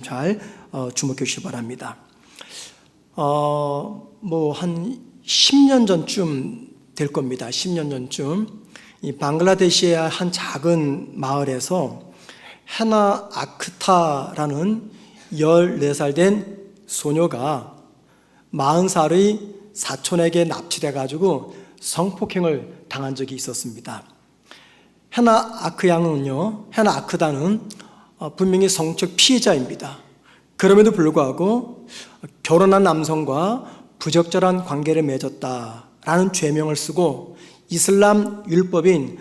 잘 주목해 주시기 바랍니다. 한 10년 전쯤 될 겁니다. 10년 전쯤 이 방글라데시의 한 작은 마을에서 헤나 아크타라는 14살 된 소녀가 40살의 사촌에게 납치돼 가지고 성폭행을 당한 적이 있었습니다. 헤나 아크다는 분명히 성적 피해자입니다. 그럼에도 불구하고 결혼한 남성과 부적절한 관계를 맺었다라는 죄명을 쓰고 이슬람 율법인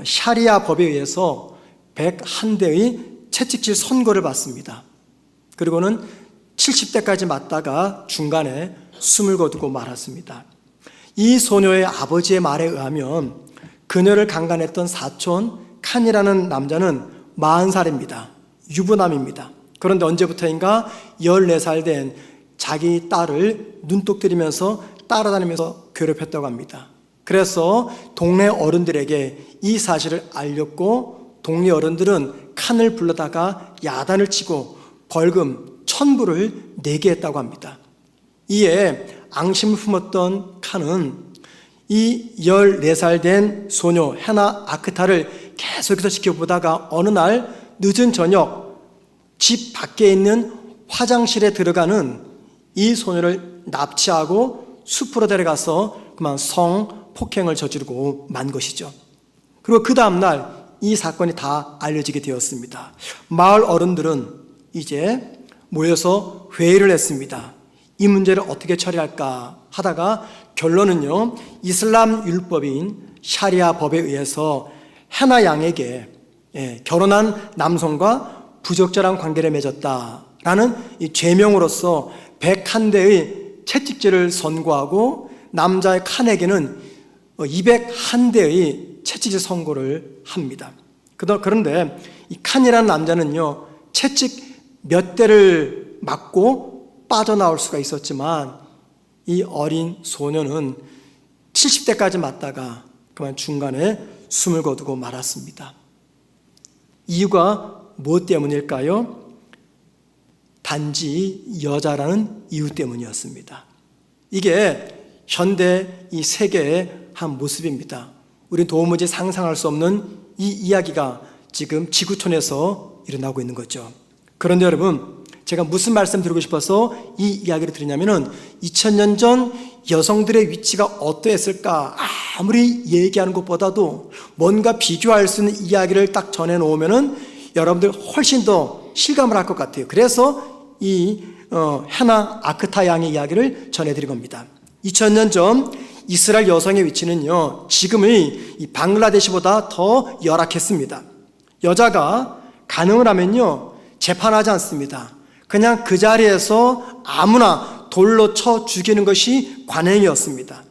샤리아 법에 의해서 101대의 채찍질 선고를 받습니다. 그리고는 70대까지 맞다가 중간에 숨을 거두고 말았습니다. 이 소녀의 아버지의 말에 의하면 그녀를 강간했던 사촌 칸이라는 남자는 40살입니다. 유부남입니다. 그런데 언제부터인가 14살 된 자기 딸을 눈독 들이면서 따라다니면서 괴롭혔다고 합니다. 그래서 동네 어른들에게 이 사실을 알렸고 동네 어른들은 칸을 불러다가 야단을 치고 벌금 1000불을 내게 했다고 합니다. 이에 앙심을 품었던 칸은 이 14살 된 소녀 헤나 아크타를 계속해서 지켜보다가 어느 날 늦은 저녁 집 밖에 있는 화장실에 들어가는 이 소녀를 납치하고 숲으로 데려가서 그만 성폭행을 저지르고 만 것이죠. 그리고 그 다음날 이 사건이 다 알려지게 되었습니다. 마을 어른들은 이제 모여서 회의를 했습니다. 이 문제를 어떻게 처리할까 하다가 결론은요, 이슬람 율법인 샤리아 법에 의해서 헤나 양에게 결혼한 남성과 부적절한 관계를 맺었다라는 이 죄명으로서 101대의 채찍질을 선고하고 남자의 칸에게는 201대의 채찍질 선고를 합니다. 그런데 이 칸이라는 남자는요, 채찍 몇 대를 맞고 빠져나올 수가 있었지만 이 어린 소녀는 70대까지 맞다가 그만 중간에 숨을 거두고 말았습니다. 이유가 무엇 때문일까요? 단지 여자라는 이유 때문이었습니다. 이게 현대 이 세계의 한 모습입니다. 우리는 도무지 상상할 수 없는 이 이야기가 지금 지구촌에서 일어나고 있는 거죠. 그런데 여러분, 제가 무슨 말씀 드리고 싶어서 이 이야기를 드리냐면은 2000년 전 여성들의 위치가 어떠했을까 아무리 얘기하는 것보다도 뭔가 비교할 수 있는 이야기를 딱 전해놓으면은 여러분들 훨씬 더 실감을 할 것 같아요. 그래서 이 헤나 아크타 양의 이야기를 전해드린 겁니다. 2000년 전 이스라엘 여성의 위치는요, 지금의 이 방글라데시보다 더 열악했습니다. 여자가 간음을 하면요, 재판하지 않습니다. 그냥 그 자리에서 아무나 돌로 쳐 죽이는 것이 관행이었습니다.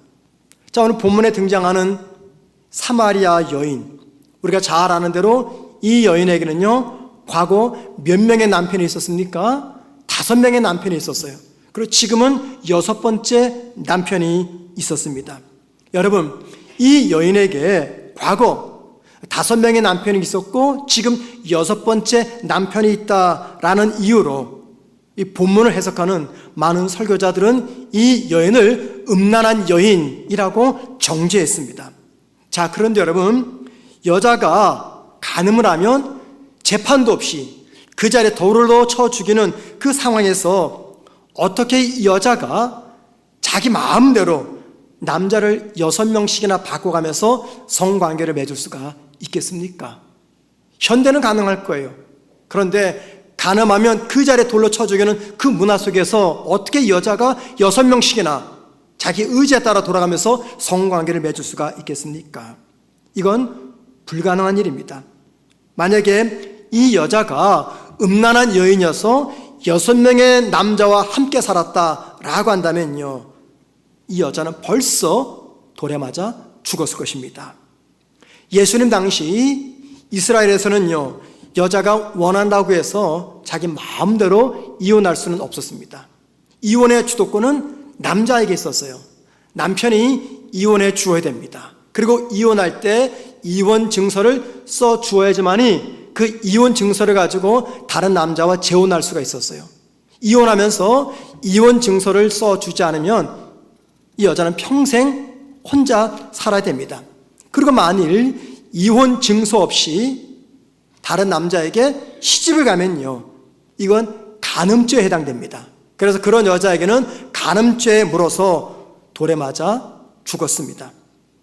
자, 오늘 본문에 등장하는 사마리아 여인, 우리가 잘 아는 대로 이 여인에게는요, 과거 몇 명의 남편이 있었습니까? 5명의 남편이 있었어요. 그리고 지금은 6번째 남편이 있었습니다. 여러분, 이 여인에게 과거 5명의 남편이 있었고 지금 6번째 남편이 있다라는 이유로 이 본문을 해석하는 많은 설교자들은 이 여인을 음란한 여인이라고 정죄했습니다. 자, 그런데 여러분, 여자가 간음을 하면 재판도 없이 그 자리에 돌로 쳐 죽이는 그 상황에서 어떻게 이 여자가 자기 마음대로 남자를 6명씩이나 바꿔가면서 성관계를 맺을 수가 있겠습니까? 현대는 가능할 거예요. 그런데 간음하면 그 자리에 돌로 쳐 죽이는 그 문화 속에서 어떻게 여자가 6명씩이나 자기 의지에 따라 돌아가면서 성관계를 맺을 수가 있겠습니까? 이건 불가능한 일입니다. 만약에 이 여자가 음란한 여인이어서 6명의 남자와 함께 살았다라고 한다면요, 이 여자는 벌써 돌에 맞아 죽었을 것입니다. 예수님 당시 이스라엘에서는요, 여자가 원한다고 해서 자기 마음대로 이혼할 수는 없었습니다. 이혼의 주도권은 남자에게 있었어요. 남편이 이혼해 주어야 됩니다. 그리고 이혼할 때 이혼 증서를 써 주어야지만이 그 이혼 증서를 가지고 다른 남자와 재혼할 수가 있었어요. 이혼하면서 이혼 증서를 써주지 않으면 이 여자는 평생 혼자 살아야 됩니다. 그리고 만일 이혼 증서 없이 다른 남자에게 시집을 가면요, 이건 간음죄에 해당됩니다. 그래서 그런 여자에게는 간음죄에 물어서 돌에 맞아 죽었습니다.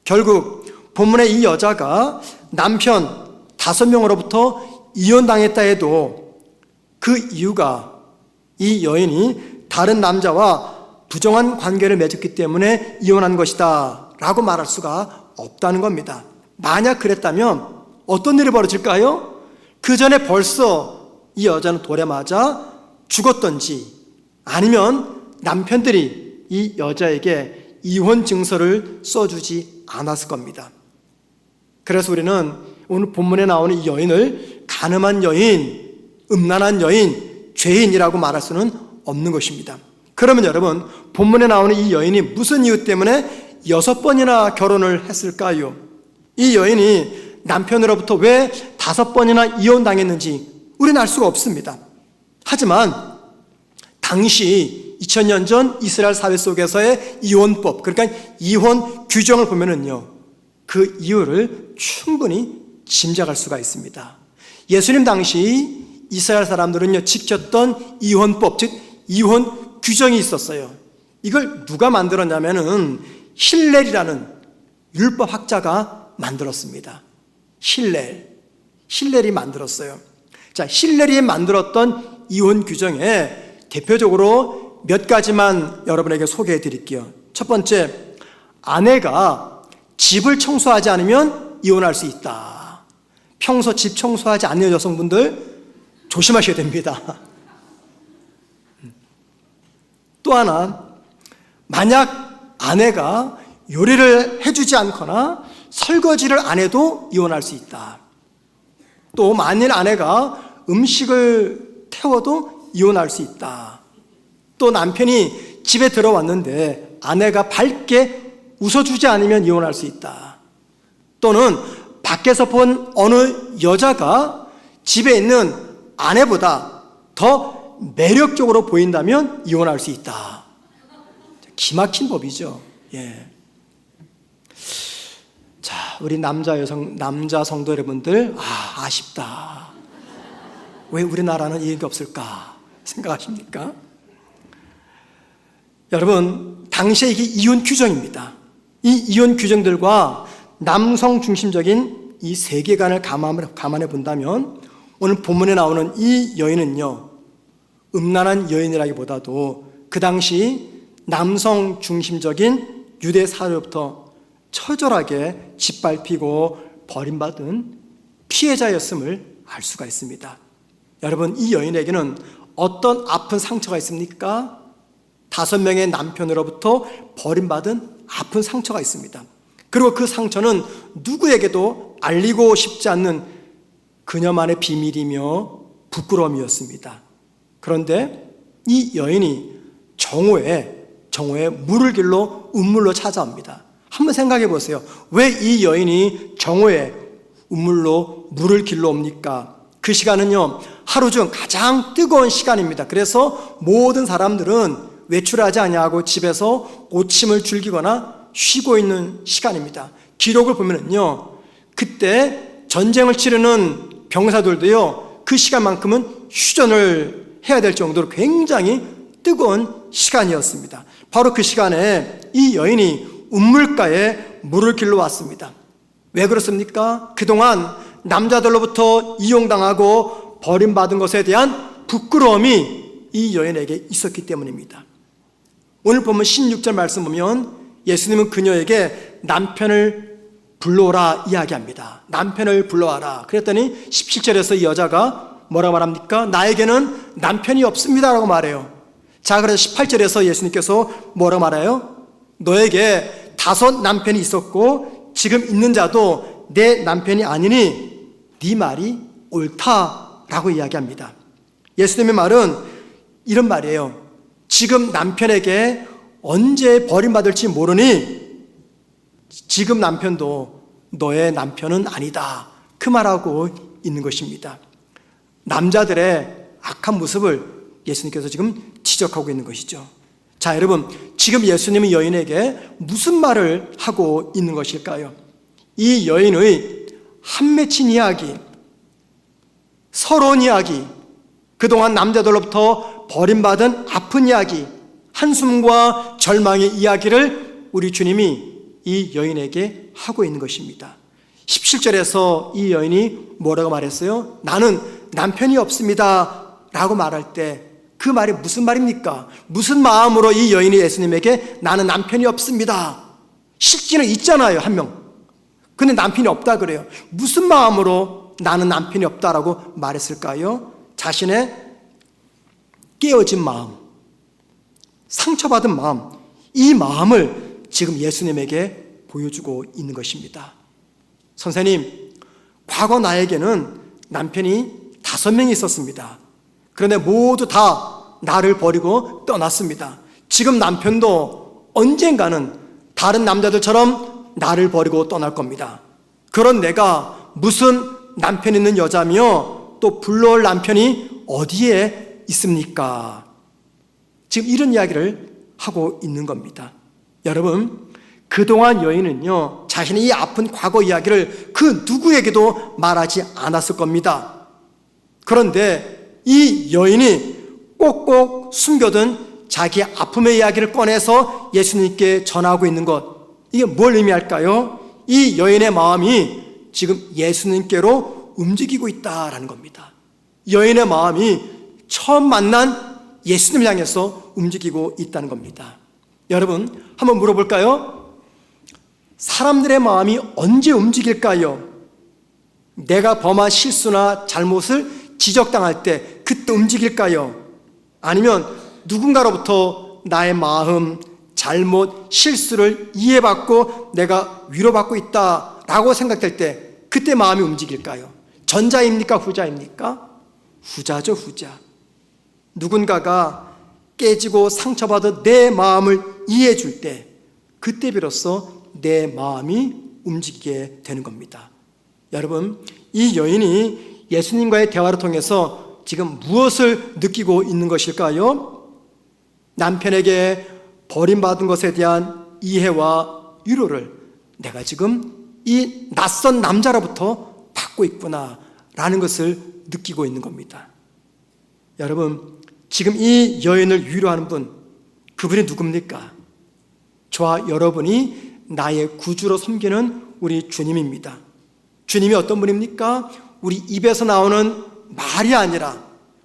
결국 본문의 이 여자가 남편 5명으로부터 이혼당했다 해도 그 이유가 이 여인이 다른 남자와 부정한 관계를 맺었기 때문에 이혼한 것이다 라고 말할 수가 없다는 겁니다. 만약 그랬다면 어떤 일이 벌어질까요? 그 전에 벌써 이 여자는 돌에 맞아 죽었던지, 아니면 남편들이 이 여자에게 이혼 증서를 써주지 않았을 겁니다. 그래서 우리는 오늘 본문에 나오는 이 여인을 간음한 여인, 음란한 여인, 죄인이라고 말할 수는 없는 것입니다. 그러면 여러분, 본문에 나오는 이 여인이 무슨 이유 때문에 6번이나 결혼을 했을까요? 이 여인이 남편으로부터 왜 5번이나 이혼당했는지 우리는 알 수가 없습니다. 하지만 당시 2000년 전 이스라엘 사회 속에서의 이혼법, 그러니까 이혼 규정을 보면은요, 그 이유를 충분히 짐작할 수가 있습니다. 예수님 당시 이스라엘 사람들은요, 지켰던 이혼법, 즉 이혼 규정이 있었어요. 이걸 누가 만들었냐면은 힐렐이라는 율법 학자가 만들었습니다. 힐렐이 만들었어요. 자, 힐렐이 만들었던 이혼 규정에 대표적으로 몇 가지만 여러분에게 소개해 드릴게요. 첫 번째, 아내가 집을 청소하지 않으면 이혼할 수 있다. 평소 집 청소하지 않는 여성분들 조심하셔야 됩니다. 또 하나, 만약 아내가 요리를 해주지 않거나 설거지를 안 해도 이혼할 수 있다. 또 만일 아내가 음식을 태워도 이혼할 수 있다. 또 남편이 집에 들어왔는데 아내가 밝게 웃어주지 않으면 이혼할 수 있다. 또는 밖에서 본 어느 여자가 집에 있는 아내보다 더 매력적으로 보인다면 이혼할 수 있다. 기막힌 법이죠. 예. 자, 우리 남자 성도 여러분들, 아쉽다. 왜 우리나라는 이런 게 없을까 생각하십니까? 여러분, 당시에 이게 이혼 규정입니다. 이 이혼 규정들과 남성 중심적인 이 세계관을 감안해 본다면 오늘 본문에 나오는 이 여인은요, 음란한 여인이라기보다도 그 당시 남성 중심적인 유대 사회로부터 처절하게 짓밟히고 버림받은 피해자였음을 알 수가 있습니다. 여러분, 이 여인에게는 어떤 아픈 상처가 있습니까? 5명의 남편으로부터 버림받은 아픈 상처가 있습니다. 그리고 그 상처는 누구에게도 알리고 싶지 않는 그녀만의 비밀이며 부끄러움이었습니다. 그런데 이 여인이 정오에 물을 길러 운물로 찾아옵니다. 한번 생각해 보세요. 왜 이 여인이 정오에 운물로 물을 길러 옵니까? 그 시간은요, 하루 중 가장 뜨거운 시간입니다. 그래서 모든 사람들은 외출하지 아니하고 집에서 오침을 즐기거나 쉬고 있는 시간입니다. 기록을 보면은요, 그때 전쟁을 치르는 병사들도요, 그 시간만큼은 휴전을 해야 될 정도로 굉장히 뜨거운 시간이었습니다. 바로 그 시간에 이 여인이 운물가에 물을 길러 왔습니다. 왜 그렇습니까? 그동안 남자들로부터 이용당하고 버림받은 것에 대한 부끄러움이 이 여인에게 있었기 때문입니다. 오늘 보면 16절 말씀 보면 예수님은 그녀에게 남편을 불러오라 이야기합니다. 남편을 불러와라. 그랬더니 17절에서 이 여자가 뭐라고 말합니까? 나에게는 남편이 없습니다 라고 말해요. 자, 그래서 18절에서 예수님께서 뭐라고 말해요? 너에게 5 남편이 있었고 지금 있는 자도 내 남편이 아니니 네 말이 옳다라고 이야기합니다. 예수님의 말은 이런 말이에요. 지금 남편에게 언제 버림받을지 모르니 지금 남편도 너의 남편은 아니다. 그 말하고 있는 것입니다. 남자들의 악한 모습을 예수님께서 지금 지적하고 있는 것이죠. 자, 여러분, 지금 예수님은 여인에게 무슨 말을 하고 있는 것일까요? 이 여인의 한 맺힌 이야기, 서러운 이야기, 그동안 남자들로부터 버림받은 아픈 이야기, 한숨과 절망의 이야기를 우리 주님이 이 여인에게 하고 있는 것입니다. 17절에서 이 여인이 뭐라고 말했어요? 나는 남편이 없습니다 라고 말할 때 그 말이 무슨 말입니까? 무슨 마음으로 이 여인이 예수님에게 나는 남편이 없습니다, 실제는 있잖아요, 한 명. 근데 남편이 없다 그래요. 무슨 마음으로 나는 남편이 없다라고 말했을까요? 자신의 깨어진 마음, 상처받은 마음, 이 마음을 지금 예수님에게 보여주고 있는 것입니다. 선생님, 과거 나에게는 남편이 5명이 있었습니다. 그런데 모두 다 나를 버리고 떠났습니다. 지금 남편도 언젠가는 다른 남자들처럼 나를 버리고 떠날 겁니다. 그런 내가 무슨 남편 있는 여자며 또 불러올 남편이 어디에 있습니까? 지금 이런 이야기를 하고 있는 겁니다. 여러분, 그동안 여인은요, 자신의 이 아픈 과거 이야기를 그 누구에게도 말하지 않았을 겁니다. 그런데 이 여인이 꼭꼭 숨겨둔 자기 아픔의 이야기를 꺼내서 예수님께 전하고 있는 것, 이게 뭘 의미할까요? 이 여인의 마음이 지금 예수님께로 움직이고 있다라는 겁니다. 여인의 마음이 처음 만난 예수님을 향해서 움직이고 있다는 겁니다. 여러분, 한번 물어볼까요? 사람들의 마음이 언제 움직일까요? 내가 범한 실수나 잘못을 지적당할 때 그때 움직일까요? 아니면 누군가로부터 나의 마음, 잘못, 실수를 이해받고 내가 위로받고 있다라고 생각될 때 그때 마음이 움직일까요? 전자입니까? 후자입니까? 후자죠, 후자. 누군가가 깨지고 상처받은 내 마음을 이해해 줄 때 그때 비로소 내 마음이 움직이게 되는 겁니다. 여러분, 이 여인이 예수님과의 대화를 통해서 지금 무엇을 느끼고 있는 것일까요? 남편에게 버림받은 것에 대한 이해와 위로를 내가 지금 이 낯선 남자로부터 받고 있구나라는 것을 느끼고 있는 겁니다. 여러분, 지금 이 여인을 위로하는 분, 그분이 누굽니까? 저와 여러분이 나의 구주로 섬기는 우리 주님입니다. 주님이 어떤 분입니까? 우리 입에서 나오는 말이 아니라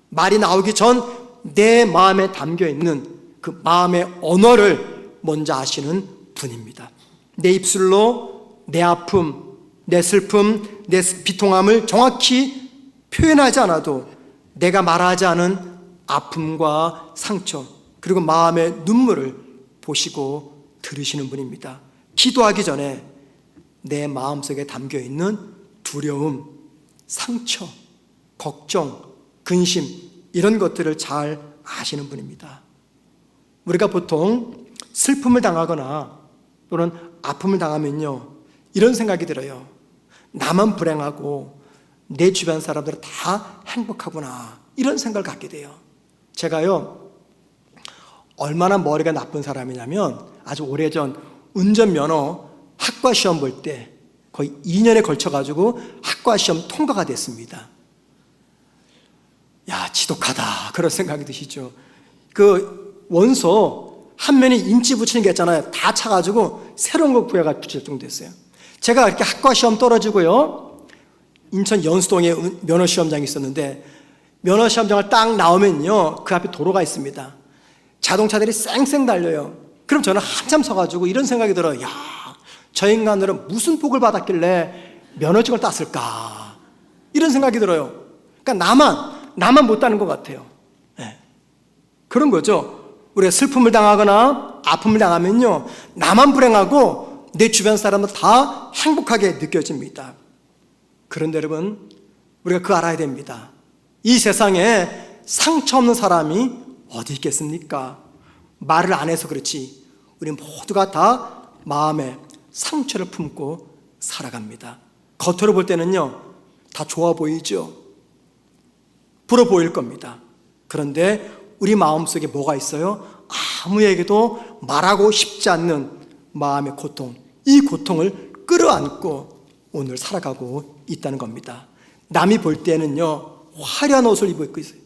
말이 나오기 전 내 마음에 담겨있는 그 마음의 언어를 먼저 아시는 분입니다. 내 입술로 내 아픔, 내 슬픔, 내 비통함을 정확히 표현하지 않아도 내가 말하지 않은 아픔과 상처, 그리고 마음의 눈물을 보시고 들으시는 분입니다. 기도하기 전에 내 마음속에 담겨있는 두려움, 상처, 걱정, 근심, 이런 것들을 잘 아시는 분입니다. 우리가 보통 슬픔을 당하거나 또는 아픔을 당하면요, 이런 생각이 들어요. 나만 불행하고 내 주변 사람들은 다 행복하구나, 이런 생각을 갖게 돼요. 제가요, 얼마나 머리가 나쁜 사람이냐면 아주 오래전 운전면허 학과 시험 볼 때 거의 2년에 걸쳐가지고 학과 시험 통과가 됐습니다. 야, 지독하다, 그런 생각이 드시죠? 그 원소 한 면이 인치 붙이는 게 있잖아요. 다 차가지고 새로운 거 구해가 붙일 정도 됐어요. 제가 이렇게 학과 시험 떨어지고요, 인천 연수동에 면허 시험장이 있었는데 면허 시험장을 딱 나오면요, 그 앞에 도로가 있습니다. 자동차들이 쌩쌩 달려요. 그럼 저는 한참 서가지고 이런 생각이 들어요. 야, 저 인간들은 무슨 복을 받았길래 면허증을 땄을까, 이런 생각이 들어요. 그러니까 나만 못 따는 것 같아요. 네. 그런 거죠. 우리가 슬픔을 당하거나 아픔을 당하면요, 나만 불행하고 내 주변 사람은 다 행복하게 느껴집니다. 그런데 여러분, 우리가 그거 알아야 됩니다. 이 세상에 상처 없는 사람이 어디 있겠습니까? 말을 안 해서 그렇지 우리 모두가 다 마음에 상처를 품고 살아갑니다. 겉으로 볼 때는요, 다 좋아 보이죠. 불어 보일 겁니다. 그런데 우리 마음속에 뭐가 있어요? 아무에게도 말하고 싶지 않는 마음의 고통, 이 고통을 끌어안고 오늘 살아가고 있다는 겁니다. 남이 볼 때는요, 화려한 옷을 입고 있어요.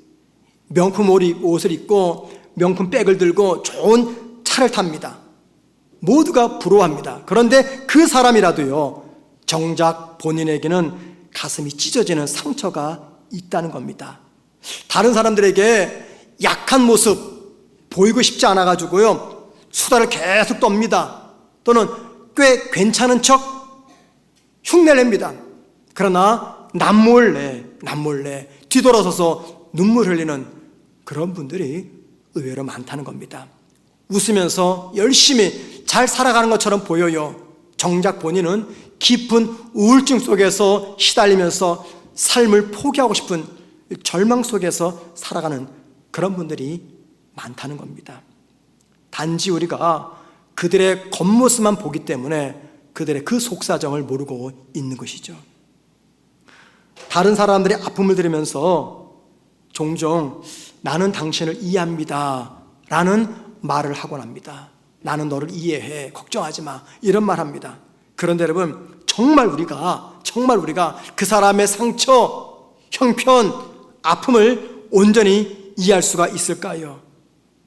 명품 옷을 입고 명품 백을 들고 좋은 차를 탑니다. 모두가 부러워합니다. 그런데 그 사람이라도요, 정작 본인에게는 가슴이 찢어지는 상처가 있다는 겁니다. 다른 사람들에게 약한 모습 보이고 싶지 않아가지고요, 수다를 계속 떱니다. 또는 꽤 괜찮은 척 흉내를 냅니다. 그러나 남몰래 뒤돌아서서 눈물 흘리는 그런 분들이 의외로 많다는 겁니다. 웃으면서 열심히 잘 살아가는 것처럼 보여요. 정작 본인은 깊은 우울증 속에서 시달리면서 삶을 포기하고 싶은 절망 속에서 살아가는 그런 분들이 많다는 겁니다. 단지 우리가 그들의 겉모습만 보기 때문에 그들의 그 속사정을 모르고 있는 것이죠. 다른 사람들의 아픔을 들으면서 종종 나는 당신을 이해합니다 라는 말을 하곤 합니다. 나는 너를 이해해, 걱정하지 마, 이런 말 합니다. 그런데 여러분, 정말 우리가 그 사람의 상처, 형편, 아픔을 온전히 이해할 수가 있을까요?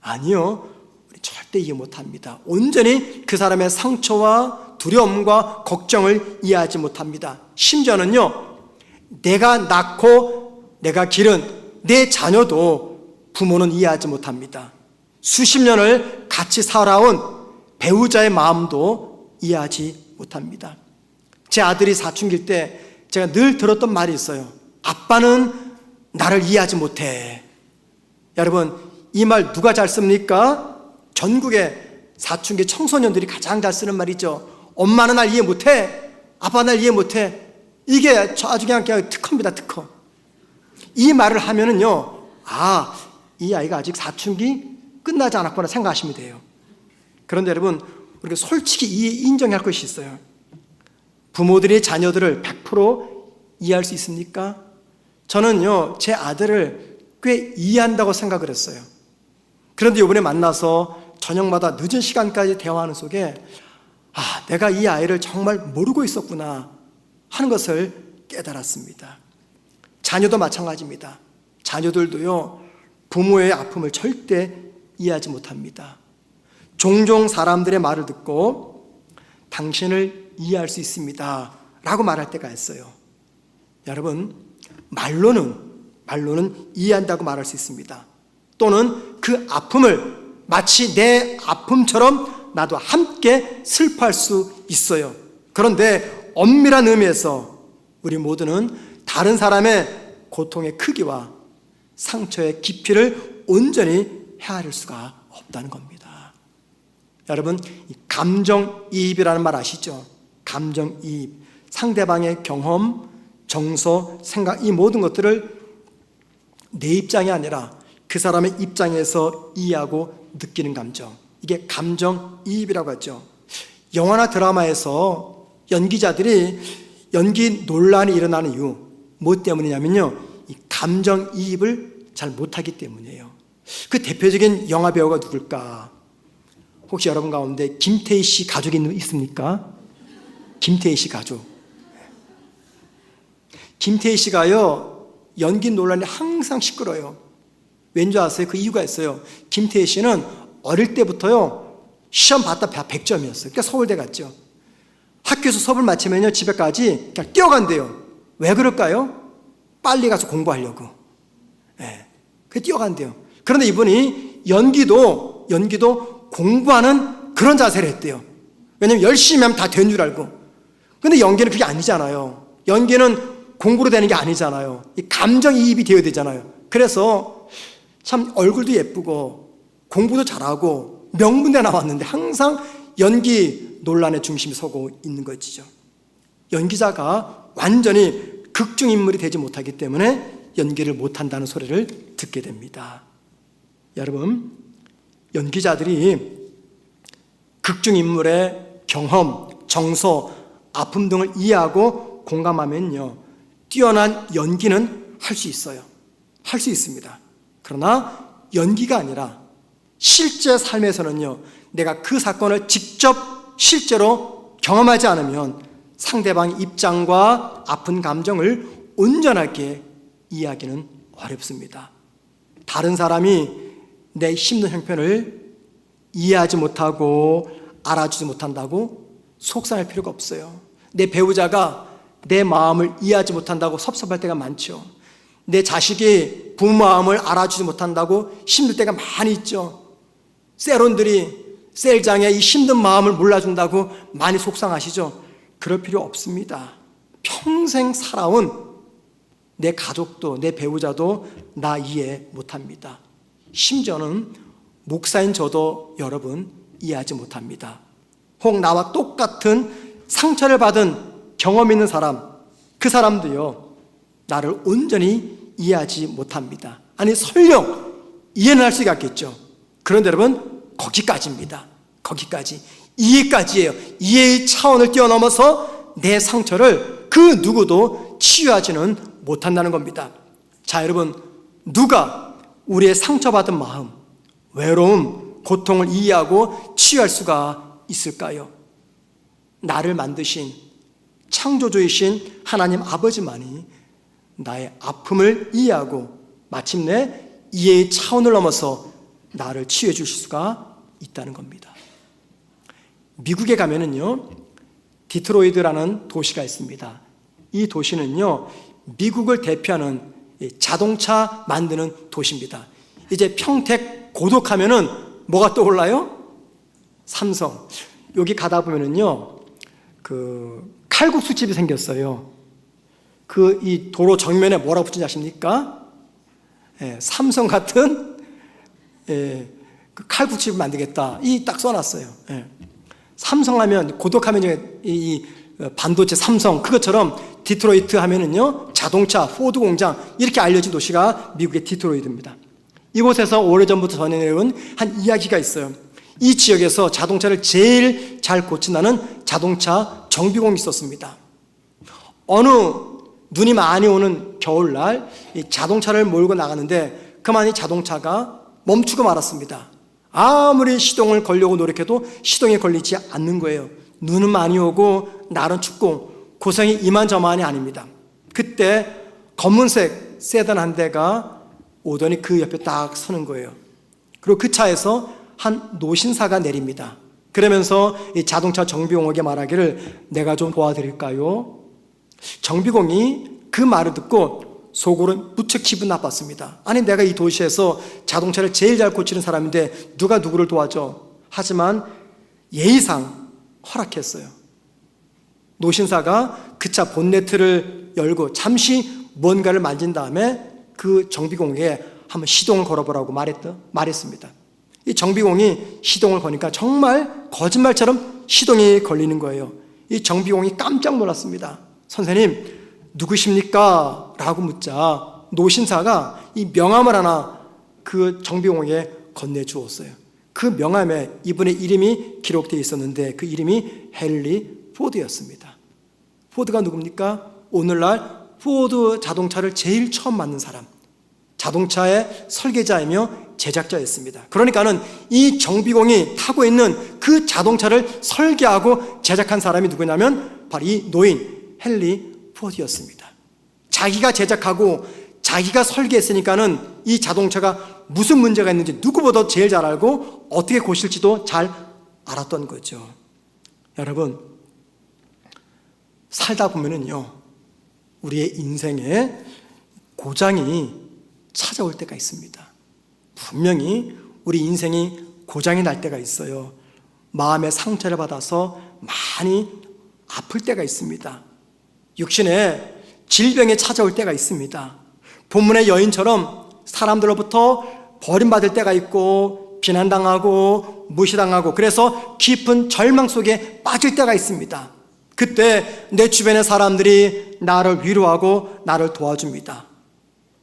아니요, 우리 절대 이해 못합니다. 온전히 그 사람의 상처와 두려움과 걱정을 이해하지 못합니다. 심지어는요, 내가 낳고 내가 기른 내 자녀도 부모는 이해하지 못합니다. 수십 년을 같이 살아온 배우자의 마음도 이해하지 못합니다. 제 아들이 사춘기일 때 제가 늘 들었던 말이 있어요. 아빠는 나를 이해하지 못해. 여러분, 이 말 누가 잘 씁니까? 전국의 사춘기 청소년들이 가장 잘 쓰는 말이죠. 엄마는 날 이해 못해. 아빠 날 이해 못해. 이게 아주 그냥 특허입니다, 특허. 이 말을 하면은요, 이 아이가 아직 사춘기 끝나지 않았구나 생각하시면 돼요. 그런데 여러분, 우리가 솔직히 인정할 것이 있어요. 부모들이 자녀들을 100% 이해할 수 있습니까? 저는요, 제 아들을 꽤 이해한다고 생각을 했어요. 그런데 이번에 만나서 저녁마다 늦은 시간까지 대화하는 속에 내가 이 아이를 정말 모르고 있었구나 하는 것을 깨달았습니다. 자녀도 마찬가지입니다. 자녀들도요, 부모의 아픔을 절대 이해하지 못합니다. 종종 사람들의 말을 듣고 당신을 이해할 수 있습니다 라고 말할 때가 있어요. 여러분, 말로는 이해한다고 말할 수 있습니다. 또는 그 아픔을 마치 내 아픔처럼 나도 함께 슬퍼할 수 있어요. 그런데 엄밀한 의미에서 우리 모두는 다른 사람의 고통의 크기와 상처의 깊이를 온전히 헤아릴 수가 없다는 겁니다. 여러분, 감정이입이라는 말 아시죠? 감정이입, 상대방의 경험, 정서, 생각, 이 모든 것들을 내 입장이 아니라 그 사람의 입장에서 이해하고 느끼는 감정, 이게 감정이입이라고 하죠. 영화나 드라마에서 연기자들이 연기 논란이 일어나는 이유, 뭐 때문이냐면요, 이 감정이입을 잘 못하기 때문이에요. 그 대표적인 영화 배우가 누굴까? 혹시 여러분 가운데 김태희 씨 가족이 있습니까? 김태희 씨 가족. 김태희 씨가요, 연기 논란이 항상 시끄러워요. 왠지 아세요? 그 이유가 있어요. 김태희 씨는 어릴 때부터요, 시험 봤다 100점이었어요. 그러니까 서울대 갔죠. 학교에서 수업을 마치면요, 집에까지 그냥 뛰어간대요. 왜 그럴까요? 빨리 가서 공부하려고. 그 뛰어간대요. 그런데 이분이 연기도 공부하는 그런 자세를 했대요. 왜냐면 열심히 하면 다 된 줄 알고. 근데 연기는 그게 아니잖아요. 연기는 공부로 되는 게 아니잖아요. 이 감정이입이 되어야 되잖아요. 그래서 참 얼굴도 예쁘고 공부도 잘하고 명문대 나왔는데 항상 연기 논란의 중심에 서고 있는 것이죠. 연기자가 완전히 극중인물이 되지 못하기 때문에 연기를 못한다는 소리를 듣게 됩니다. 여러분, 연기자들이 극중인물의 경험, 정서, 아픔 등을 이해하고 공감하면요, 뛰어난 연기는 할 수 있어요. 할 수 있습니다. 그러나 연기가 아니라 실제 삶에서는요, 내가 그 사건을 직접 실제로 경험하지 않으면 상대방의 입장과 아픈 감정을 온전하게 이해하기는 어렵습니다. 다른 사람이 내 힘든 형편을 이해하지 못하고 알아주지 못한다고 속상할 필요가 없어요. 내 배우자가 내 마음을 이해하지 못한다고 섭섭할 때가 많죠. 내 자식이 부모 마음을 알아주지 못한다고 힘들 때가 많이 있죠. 셀원들이 셀장의 이 힘든 마음을 몰라준다고 많이 속상하시죠. 그럴 필요 없습니다. 평생 살아온 내 가족도 내 배우자도 나 이해 못합니다. 심지어는 목사인 저도 여러분 이해하지 못합니다. 혹 나와 똑같은 상처를 받은 경험 있는 사람, 그 사람도요, 나를 온전히 이해하지 못합니다. 아니 설령 이해는 할 수가 있겠죠. 그런데 여러분 거기까지입니다. 거기까지. 이해까지예요. 이해의 차원을 뛰어넘어서 내 상처를 그 누구도 치유하지는 못한다는 겁니다. 자, 여러분, 누가 우리의 상처받은 마음, 외로움, 고통을 이해하고 치유할 수가 있을까요? 나를 만드신 창조주이신 하나님 아버지만이 나의 아픔을 이해하고 마침내 이해의 차원을 넘어서 나를 치유해 주실 수가 있다는 겁니다. 미국에 가면은요, 디트로이트라는 도시가 있습니다. 이 도시는요, 미국을 대표하는 자동차 만드는 도시입니다. 이제 평택 고독하면은 뭐가 떠올라요? 삼성. 여기 가다 보면은요, 그 칼국수 집이 생겼어요. 그 이 도로 정면에 뭐라고 붙인지 아십니까? 삼성 같은 그 칼국수집을 만들겠다. 이 딱 써놨어요. 삼성하면 고독하면 이 반도체 삼성, 그것처럼 디트로이트 하면은요, 자동차 포드 공장, 이렇게 알려진 도시가 미국의 디트로이트입니다. 이곳에서 오래전부터 전해내온 한 이야기가 있어요. 이 지역에서 자동차를 제일 잘 고친다는 자동차 정비공이 있었습니다. 어느 눈이 많이 오는 겨울날 이 자동차를 몰고 나가는데 그만 이 자동차가 멈추고 말았습니다. 아무리 시동을 걸려고 노력해도 시동이 걸리지 않는 거예요. 눈은 많이 오고 날은 춥고 고생이 이만저만이 아닙니다. 그때 검은색 세단 한 대가 오더니 그 옆에 딱 서는 거예요. 그리고 그 차에서 한 노신사가 내립니다. 그러면서 이 자동차 정비공에게 말하기를 내가 좀 도와드릴까요? 정비공이 그 말을 듣고 속으로 무척 기분 나빴습니다. 아니 내가 이 도시에서 자동차를 제일 잘 고치는 사람인데 누가 누구를 도와줘? 하지만 예의상 허락했어요. 노신사가 그 차 본네트를 열고 잠시 뭔가를 만진 다음에 그 정비공에게 한번 시동을 걸어보라고 말했습니다. 이 정비공이 시동을 거니까 정말 거짓말처럼 시동이 걸리는 거예요. 이 정비공이 깜짝 놀랐습니다. 선생님, 누구십니까? 라고 묻자 노신사가 이 명함을 하나 그 정비공에게 건네주었어요. 그 명함에 이분의 이름이 기록되어 있었는데 그 이름이 헨리 포드였습니다. 포드가 누굽니까? 오늘날 포드 자동차를 제일 처음 만든 사람, 자동차의 설계자이며 제작자였습니다. 그러니까는 이 정비공이 타고 있는 그 자동차를 설계하고 제작한 사람이 누구냐면 바로 이 노인 헨리 포드였습니다. 자기가 제작하고 자기가 설계했으니까는 이 자동차가 무슨 문제가 있는지 누구보다 제일 잘 알고 어떻게 고칠지도 잘 알았던 거죠. 여러분, 살다 보면은요, 우리의 인생에 고장이 찾아올 때가 있습니다. 분명히 우리 인생이 고장이 날 때가 있어요. 마음의 상처를 받아서 많이 아플 때가 있습니다. 육신의 질병이 찾아올 때가 있습니다. 본문의 여인처럼 사람들로부터 버림받을 때가 있고 비난당하고 무시당하고 그래서 깊은 절망 속에 빠질 때가 있습니다. 그때 내 주변의 사람들이 나를 위로하고 나를 도와줍니다.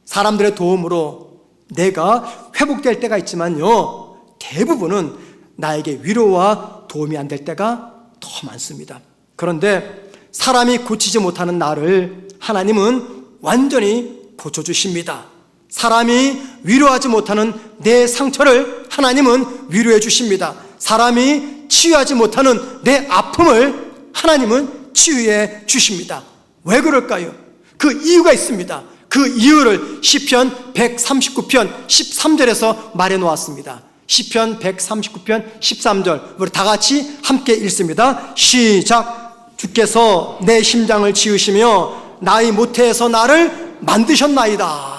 사람들의 도움으로 내가 회복될 때가 있지만요, 대부분은 나에게 위로와 도움이 안 될 때가 더 많습니다. 그런데 사람이 고치지 못하는 나를 하나님은 완전히 고쳐주십니다. 사람이 위로하지 못하는 내 상처를 하나님은 위로해 주십니다. 사람이 치유하지 못하는 내 아픔을 하나님은 치유해 주십니다. 왜 그럴까요? 그 이유가 있습니다. 그 이유를 시편 139편 13절에서 말해 놓았습니다. 시편 139편 13절, 우리 다 같이 함께 읽습니다. 시작. 주께서 내 심장을 지으시며 나의 모태에서 나를 만드셨나이다.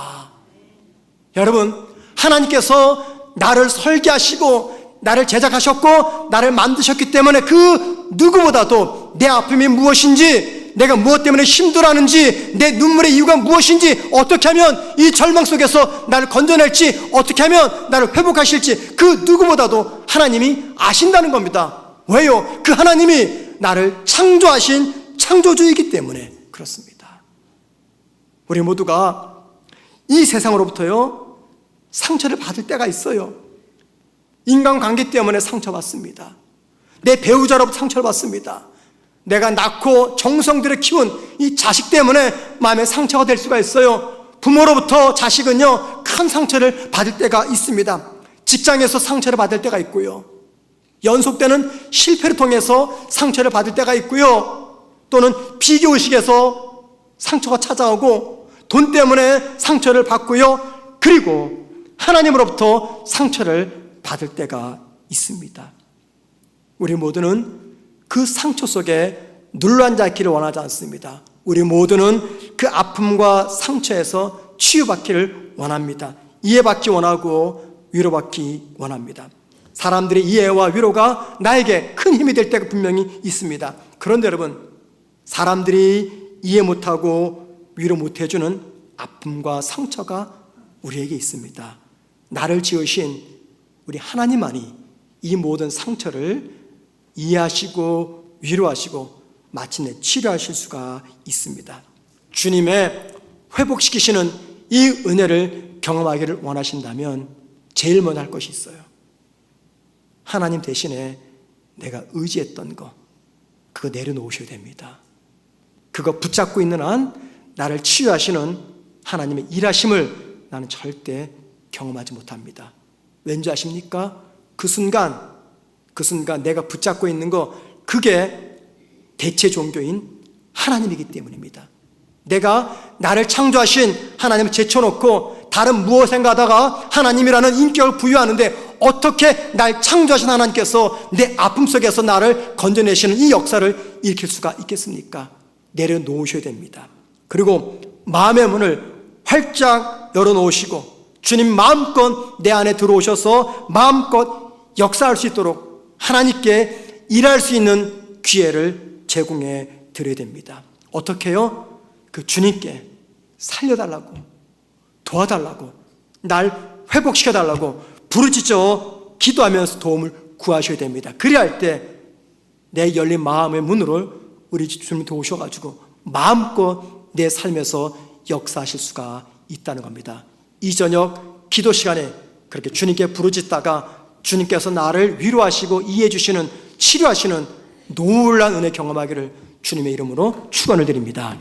여러분, 하나님께서 나를 설계하시고 나를 제작하셨고 나를 만드셨기 때문에 그 누구보다도 내 아픔이 무엇인지, 내가 무엇 때문에 힘들어하는지, 내 눈물의 이유가 무엇인지, 어떻게 하면 이 절망 속에서 나를 건져낼지, 어떻게 하면 나를 회복하실지 그 누구보다도 하나님이 아신다는 겁니다. 왜요? 그 하나님이 나를 창조하신 창조주이기 때문에 그렇습니다. 우리 모두가 이 세상으로부터요 상처를 받을 때가 있어요. 인간관계 때문에 상처받습니다. 내 배우자로부터 상처를 받습니다. 내가 낳고 정성 들여 키운 이 자식 때문에 마음에 상처가 될 수가 있어요. 부모로부터 자식은요 큰 상처를 받을 때가 있습니다. 직장에서 상처를 받을 때가 있고요, 연속되는 실패를 통해서 상처를 받을 때가 있고요, 또는 비교의식에서 상처가 찾아오고 돈 때문에 상처를 받고요, 그리고 하나님으로부터 상처를 받을 때가 있습니다. 우리 모두는 그 상처 속에 눌러앉아 있기를 원하지 않습니다. 우리 모두는 그 아픔과 상처에서 치유받기를 원합니다. 이해받기 원하고 위로받기 원합니다. 사람들의 이해와 위로가 나에게 큰 힘이 될 때가 분명히 있습니다. 그런데 여러분, 사람들이 이해 못하고 위로 못해주는 아픔과 상처가 우리에게 있습니다. 나를 지으신 우리 하나님만이 이 모든 상처를 이해하시고 위로하시고 마침내 치료하실 수가 있습니다. 주님의 회복시키시는 이 은혜를 경험하기를 원하신다면 제일 먼저 할 것이 있어요. 하나님 대신에 내가 의지했던 거, 그거 내려놓으셔야 됩니다. 그거 붙잡고 있는 한 나를 치유하시는 하나님의 일하심을 나는 절대 경험하지 못합니다. 왠지 아십니까? 그 순간 내가 붙잡고 있는 거, 그게 대체 종교인 하나님이기 때문입니다. 내가 나를 창조하신 하나님을 제쳐놓고 다른 무엇 생각하다가 하나님이라는 인격을 부여하는데, 어떻게 날 창조하신 하나님께서 내 아픔 속에서 나를 건져내시는 이 역사를 일으킬 수가 있겠습니까? 내려놓으셔야 됩니다. 그리고 마음의 문을 활짝 열어놓으시고 주님 마음껏 내 안에 들어오셔서 마음껏 역사할 수 있도록 하나님께 일할 수 있는 기회를 제공해 드려야 됩니다. 어떻게 해요? 그 주님께 살려달라고, 도와달라고, 날 회복시켜달라고 부르짖어 기도하면서 도움을 구하셔야 됩니다. 그래야 할 때 내 열린 마음의 문으로 우리 주님이 도우셔가지고 마음껏 내 삶에서 역사하실 수가 있다는 겁니다. 이 저녁 기도 시간에 그렇게 주님께 부르짖다가 주님께서 나를 위로하시고 이해해 주시는, 치료하시는 놀라운 은혜 경험하기를 주님의 이름으로 축원을 드립니다.